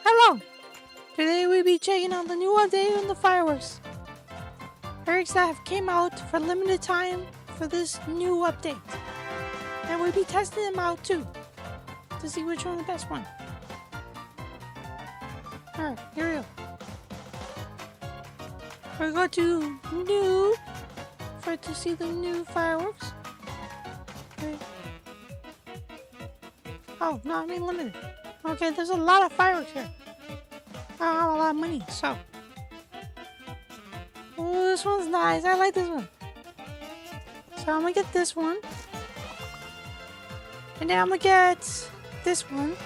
Hello! Today we'll be checking out the new update on the fireworks. Fireworks that have came out for limited time for this new update. And we'll be testing them out too, to see which one's the best one. Alright, here we go. We're going to new, to see the new fireworks. Okay. Oh, no, I mean limited. Okay, there's a lot of fireworks here. I don't have a lot of money, so. Oh, this one's nice. I like this one. So I'm gonna get this one. And then I'm gonna get this one.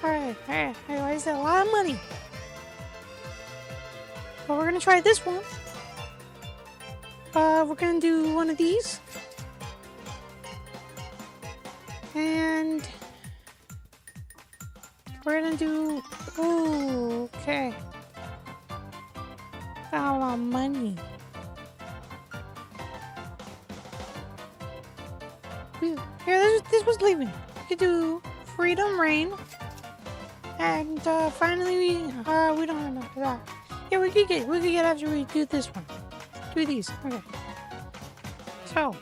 Alright. It's a lot of money. But we're gonna try this one. We're gonna do one of these. And we're gonna do, ooh, okay. Got a lot of money. Here, this was leaving. We could do Freedom Rain. And finally we don't have enough for that. Yeah, we could get after we do this one. Do these. Okay. So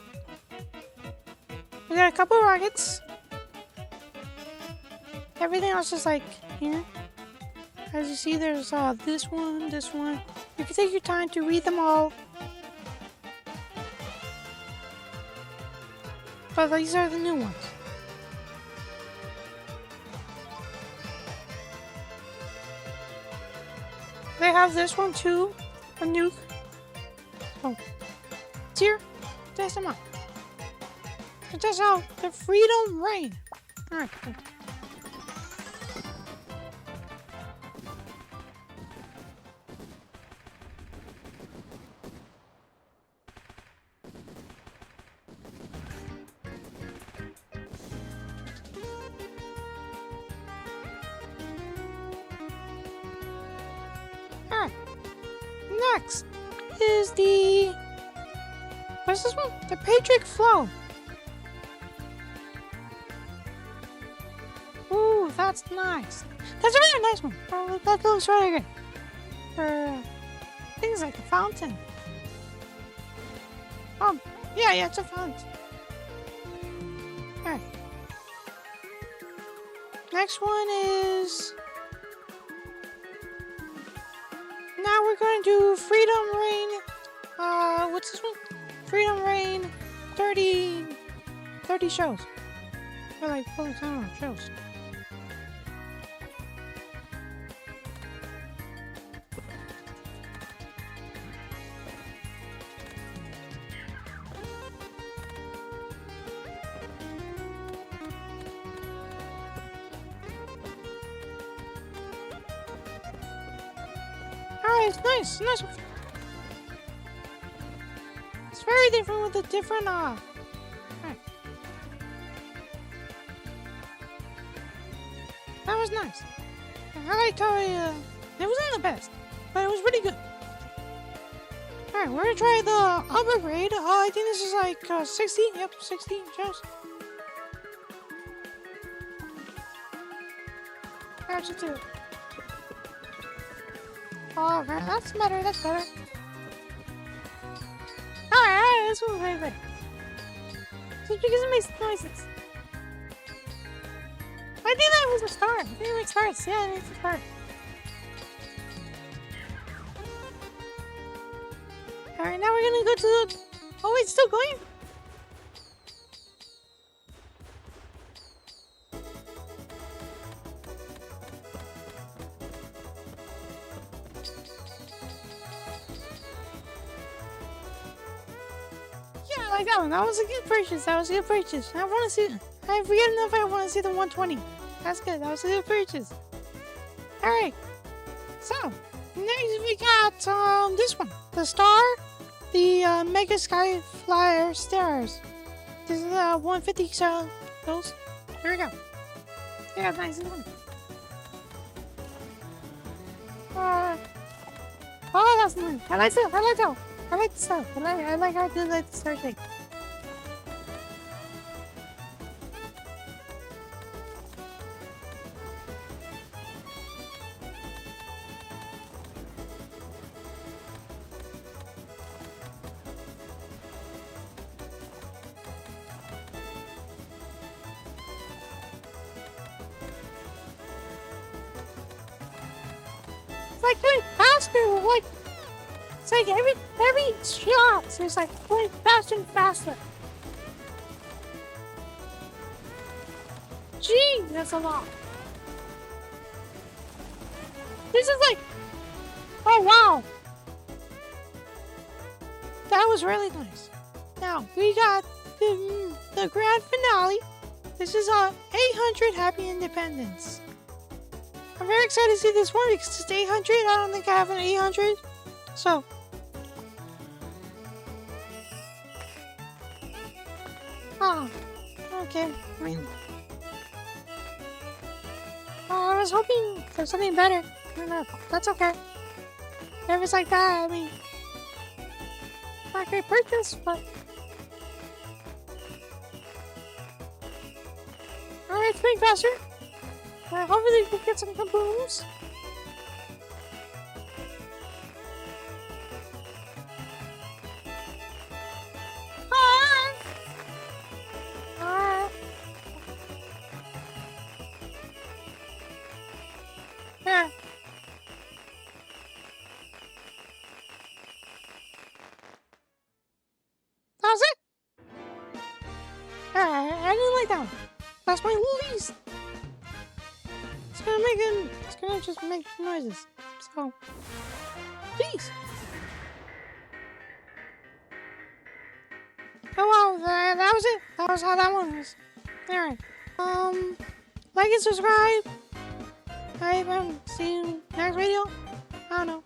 we got a couple of rockets. Everything else is like here. As you see, there's this one. You can take your time to read them all. But these are the new ones. They have this one too, a nuke. Oh, it's here. Test them out. Test out the Freedom Rain. All right. Cool. Alright. Next is the, what's this one? The Patriot Flow. Ooh, that's nice. That's a really nice one. That looks really good. For things like a fountain. Yeah, it's a fountain. Alright. Next one is, now we're going to do Freedom Rain. What's this one? Freedom Rain 30 shows. Or like full time shows. It's nice. It's very different with the different, Right. That was nice. I like how it wasn't the best, but it was pretty good. Alright, we're gonna try the upper grade. I think this is like 60. Yep, 60 shows. Alright, let's do it. Oh, that's better. Alright, this one's very good. Just because it makes noises. I think that was a star. I think it makes stars. Yeah, it makes a star. Alright, now we're gonna go to the, oh, it's still going? I like that one. That was a good purchase. I want to see. I forget enough. I want to see the 120. That's good. That was a good purchase. All right. So next we got this one, the star, the Mega Sky Flyer stars. This is 150. So those. Here we go. Yeah, nice one. Oh, that's nice. I like that. I like the stuff. I like how I do like the star shape. like going faster. Like it's like every shot is like going faster and faster. Gee, that's a lot. This is like, oh wow. That was really nice. Now, we got the grand finale. This is 800 Happy Independence. I'm very excited to see this one because it's 800. I don't think I have an 800. So. Oh, okay. I mean, I was hoping for something better. That's okay. If it's like that, I mean, not a great purchase, but. Alright, think faster. Hopefully we can get some kabooms. Yeah. That was it? I didn't like that one. That's my least. It's gonna just make noises. So, jeez. Oh well, that was it. That was how that one was. Alright. Like and subscribe. See you next video. I don't know.